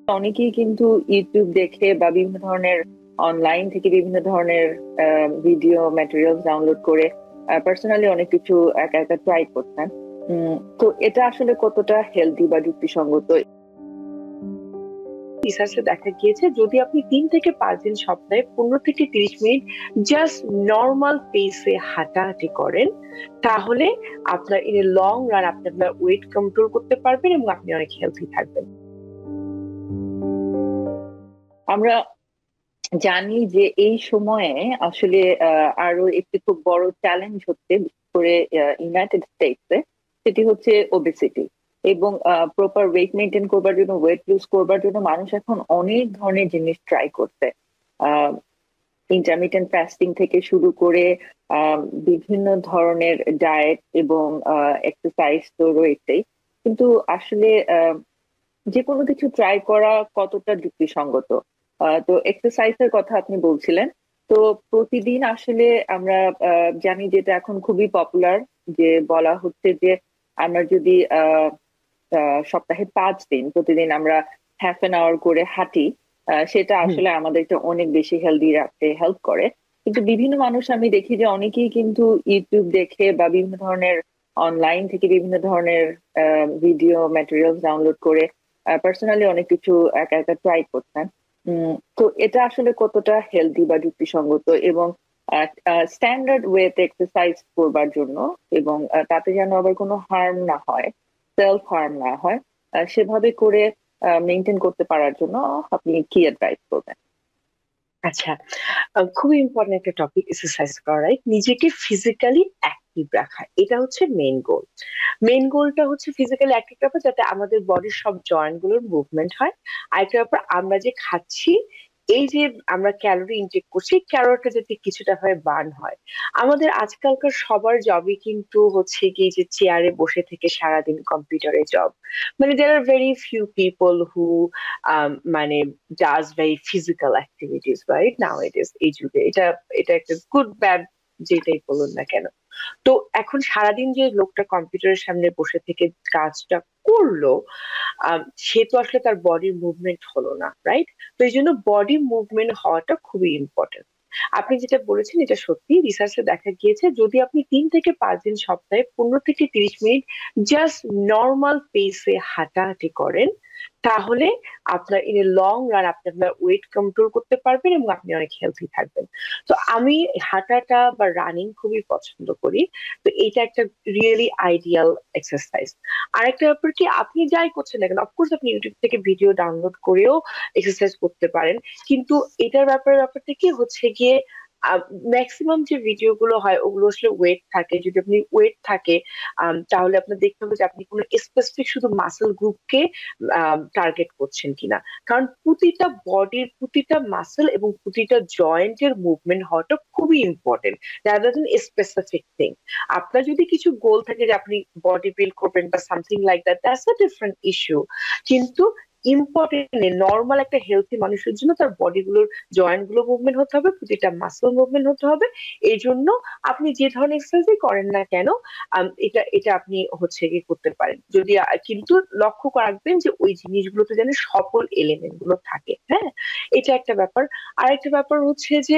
অনেকেই কিন্তু ইউটিউব দেখে বা বিভিন্ন ধরনের অনলাইন থেকে বিভিন্ন ধরনের ভিডিও ম্যাটেরিয়াল ডাউনলোড করে পার্সোনালি অনেক কিছু একা একা ট্রাই করছেন। তো এটা আসলে কতটা হেলদি বা যুক্তিসঙ্গত? রিসার্চে দেখা গিয়েছে যদি আপনি 3 থেকে 5 দিন সপ্তাহে 15 থেকে 30 মিনিট জাস্ট নর্মাল পেসে হাঁটাহাঁটি করেন, তাহলে আপনার ইন এ লং রান আপনি আপনার ওয়েট কন্ট্রোল করতে পারবেন এবং আপনি অনেক হেলথি থাকবেন। আমরা জানি যে এই সময়ে আসলে আরো একটি খুব বড় চ্যালেঞ্জ হচ্ছে, বিশেষ করে ইউনাইটেড স্টেটসে, সেটি হচ্ছে ওবেসিটি। এবং প্রপার ওয়েট মেনটেন করবার জন্য, ওয়েট লুজ করবার জন্য মানুষ এখন অনেক ধরনের জিনিস ট্রাই করছে। ইন্টারমিটেন্ট ফাস্টিং থেকে শুরু করে আহ, বিভিন্ন ধরনের ডায়েট এবং এক্সারসাইজ তো রয়েছেই। কিন্তু আসলে যে কোনো কিছু ট্রাই করা কতটা যুক্তিসঙ্গত? তো এক্সারসাইজের কথা আপনি বলছিলেন। তো প্রতিদিন আসলে আমরা জানি যেটা এখন খুবই পপুলার, যে বলা হচ্ছে যে আমরা যদি সপ্তাহে 5 দিন প্রতিদিন আমরা হাফ অ্যান আওয়ার করে হাঁটি, সেটা হুম। আসলে আমাদেরকে অনেক বেশি হেলদি রাখতে হেল্প করে। কিন্তু বিভিন্ন মানুষ আমি দেখি যে অনেকেই কিন্তু ইউটিউব দেখে বা বিভিন্ন ধরনের অনলাইন থেকে বিভিন্ন ধরনের ভিডিও ম্যাটেরিয়াল ডাউনলোড করে পার্সোনালি অনেক কিছু একা একা ট্রাই করছেন। তো এটা আসলে কতটা হেলদি বা যুক্তিসঙ্গত? এবং স্ট্যান্ডার্ড ওয়েতে এক্সারসাইজ করবার জন্য, এবং তাতে যেন আবার কোনো হার্ম না হয়, সেলফ হার্ম না হয়, সেভাবে করে মেনটেন করতে পারার জন্য আপনি কি অ্যাডভাইস করবেন? আচ্ছা, খুবই ইম্পর্টেন্ট একটা টপিক এক্সারসাইজ করা, right? নিজেকে ফিজিক্যালি অ্যাক্টিভ রাখা, এটা হচ্ছে মেইন গোল। মেইন গোলটা হচ্ছে ফিজিক্যালি অ্যাক্টিভ রাখা, যাতে আমাদের বডির সব জয়েন্ট গুলোর মুভমেন্ট হয়। আরেকটা ব্যাপার, আমরা যে খাচ্ছি, এই যে আমরা ক্যালোরি ইনটেক করছি, ক্যালোরিটা যাতে কিছুটা হয় বার্ন হয়। আমাদের আজকালকার সবার জবই কিন্তু হচ্ছে কি যে চেয়ারে বসে থেকে সারাদিন কম্পিউটারে জব, মানে there are very few people who মানে does very physical activities right nowadays এই যুগে। এটা এটা একটা গুড ব্যাড যেটাই বলুন না কেন। তো এখন সারাদিন যে লোকটা কম্পিউটারের সামনে বসে থেকে কাজটা করলো, সে তো আসলে তার বডির মুভমেন্ট হলো না, রাইট? তো এই জন্য বডি মুভমেন্ট হওয়াটা খুবই ইম্পর্টেন্ট। আপনি যেটা বলেছেন এটা সত্যি, রিসার্চে দেখা গিয়েছে যদি আপনি 3 থেকে 5 দিন সপ্তাহে 15 থেকে 30 মিনিট জাস্ট নর্মাল পেসে হাঁটাহাঁটি করেন, তাহলে আপনার ইন এ লং রান আপনি আপনার ওয়েট কন্ট্রোল করতে পারবেন এবং আপনি অনেক হেলথি থাকবেন। তো আমি হাঁটাটা বা রানিং খুবই পছন্দ করি। তো এটা একটা রিয়েলি আইডিয়াল এক্সারসাইজ। আরেকটা ব্যাপার কি, আপনি যাই করছেন না কেন, অফকোর্স আপনি ইউটিউব থেকে ভিডিও ডাউনলোড করেও এক্সারসাইজ করতে পারেন, কিন্তু এটার ব্যাপারটা কি হচ্ছে গিয়ে ম্যাক্সিমাম যে ভিডিও গুলো হয় ওগুলো আসলে ওয়েট থাকে। যদি আপনি ওয়েট থাকে তাহলে আপনার দেখতে হবে যে আপনি কোনো স্পেসিফিক শুধু মাসেল গ্রুপকে টার্গেট করছেন কিনা। কারণ প্রতিটা বডির প্রতিটা মাসেল এবং প্রতিটা জয়েন্টের মুভমেন্ট হওয়াটা খুবই important, rather than specific thing. আপনার যদি কিছু গোল থাকে যে আপনি বডি বিল্ড করবেন বা something like that, that's a different issue. কিন্তু ইম্পর্টেন্ট নর্মাল একটা হেলথি মানুষের জন্য তার বডি গুলোর জয়েন্ট গুলো মুভমেন্ট হতে হবে, প্রতিটা মাসল মুভমেন্ট হতে হবে। এই জন্য আপনি যে ধরনের এক্সারসাইজই করেন না কেন, এটা এটা আপনি হচ্ছে কি করতে পারেন যদি কিন্তু লক্ষ্য রাখবেন যে ওই জিনিসগুলোতে যেন সকল এলিমেন্ট গুলো থাকে। হ্যাঁ, এটা একটা ব্যাপার। আর একটা ব্যাপার হচ্ছে যে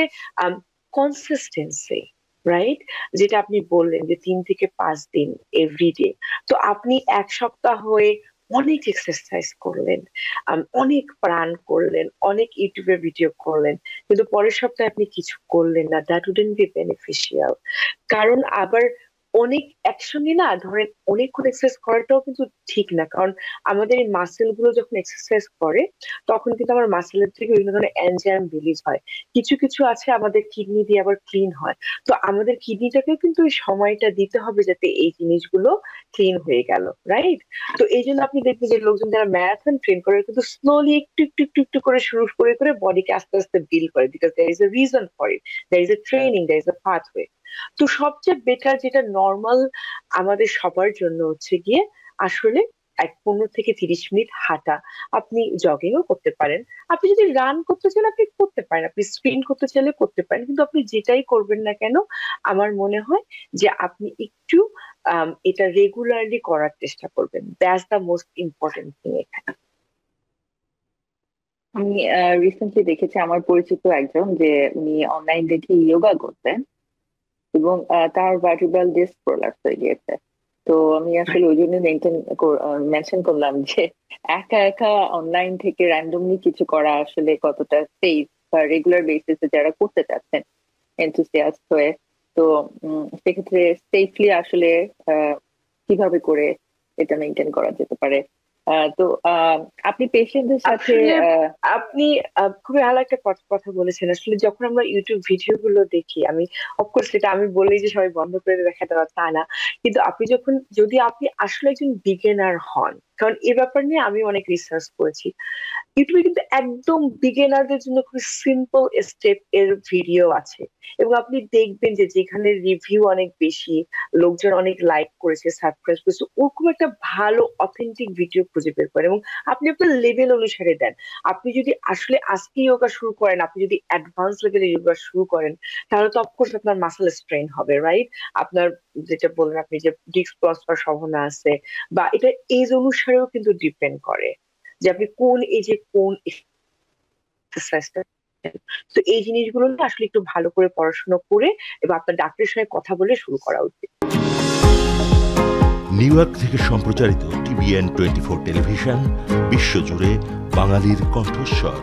কনসিস্টেন্সি, রাইট? যেটা আপনি বললেন যে 3 থেকে 5 দিন এভরিডে। তো আপনি এক সপ্তাহ হয়ে অনেক এক্সারসাইজ করলেন, অনেক প্রাণ করলেন, অনেক ইউটিউবে ভিডিও করলেন, কিন্তু পরের সপ্তাহে আপনি কিছু করলেন না, দ্যাট উডেন্ট বি বেনিফিশিয়াল। কারণ আবার অনেক একসঙ্গে না ধরেন অনেকক্ষণ এক্সারসাইজ করাটাও কিন্তু ঠিক না। কারণ আমাদের এই মাসেল গুলো যখন এক্সারসাইজ করে, তখন কিন্তু আমার মাসেলের থেকে বিভিন্ন ধরনের এনজাইম রিলিজ হয়। কিছু কিছু আছে আমাদের কিডনি দিয়ে আবার ক্লিন হয়। তো আমাদের কিডনিটাকেও কিন্তু এই সময়টা দিতে হবে যাতে এই জিনিসগুলো ক্লিন হয়ে গেল, রাইট? তো এই জন্য আপনি দেখবেন যে লোকজন যারা ম্যারাথন ট্রেন করে কিন্তু স্লোলি একটু একটু একটু একটু করে শুরু করে করে বডিকে আস্তে আস্তে বিল্ড করে, because there is a reason for it, there is a training, there is a pathway. তো সবচেয়ে বেটার যেটা নর্মাল আমাদের সবার জন্য হচ্ছে গিয়ে আসলে 15 থেকে 30 মিনিট হাঁটা। আপনি জগিংও করতে পারেন, আপনি যদি রান করতে চান আপনি করতে পারেন, আপনি স্প্রিন্ট করতে চাইলে করতে পারেন, কিন্তু আপনি যেটাই করবেন না কেন আমার মনে হয় যে আপনি একটু এটা রেগুলারলি করার চেষ্টা করবেন, that's the most important thing এখানে। আমি রিসেন্টলি দেখেছি আমার পরিচিত একজন যে উনি অনলাইন দেখে যোগা করতেন এবং তার ভার্টিব্রাল ডিস্ক প্রোলাপস হয়ে গিয়েছে। তো আমি আসলে ওই জন্য মেনশন করলাম যে একা একা অনলাইন থেকে র্যান্ডমলি কিছু করা আসলে কতটা সেফ, বা রেগুলার বেসিসে যারা করতে চাচ্ছেন এনথুসিয়াস্ট হয়ে। তো সেক্ষেত্রে সেফলি আসলে কিভাবে করে এটা মেনটেন করা যেতে পারে। তো আপনি পেশেন্টদের সাথে আসলে আপনি খুবই ভালো একটা কথা বলেছেন। আসলে যখন আমরা ইউটিউব ভিডিও গুলো দেখি, আমি অফকোর্স এটা আমি বললেই যে সবাই বন্ধ করে দেখা দেওয়া তা না, কিন্তু আপনি যখন, যদি আপনি আসলে একজন বিগিনার হন, কারণ এ ব্যাপার নিয়ে আমি অনেক রিসার্চ করেছি, ইউটিউবে কিন্তু একদম বিগিনারদের জন্য খুব সিম্পল স্টেপ এর ভিডিও আছে। এবং আপনি দেখবেন যে যেখানে রিভিউ অনেক বেশি, লোকজন অনেক লাইক করেছে, সাবস্ক্রাইব করেছে, ওরকম একটা ভালো অথেন্টিক ভিডিও খুঁজে বের করেন এবং আপনি আপনার লেভেল অনুসারে দেন। আপনি যদি আসলে আজকে যোগা শুরু করেন, আপনি যদি অ্যাডভান্স লেভেলে যোগা শুরু করেন, তাহলে তো অফকোর্স আপনার মাসেল স্ট্রেন হবে, রাইট? আপনার যেটা বললেন আপনি, যে ডিস্ক ক্রস হওয়ার সম্ভাবনা আছে, বা এটা এজ অনুসারেও কিন্তু ডিপেন্ড করে যে আপনি কোন এজে কোন এক্সারসাইজটা। তো এই জিনিসগুলো নিয়ে আসলে একটু ভালো করে পড়াশোনা করে এবং আপনার ডাক্তারের সঙ্গে কথা বলে শুরু করা উচিত। নিউ ইয়র্ক থেকে সম্প্রচারিত টিভিএন 24 টেলিভিশন, বিশ্বজুড়ে বাঙালির কণ্ঠস্বর।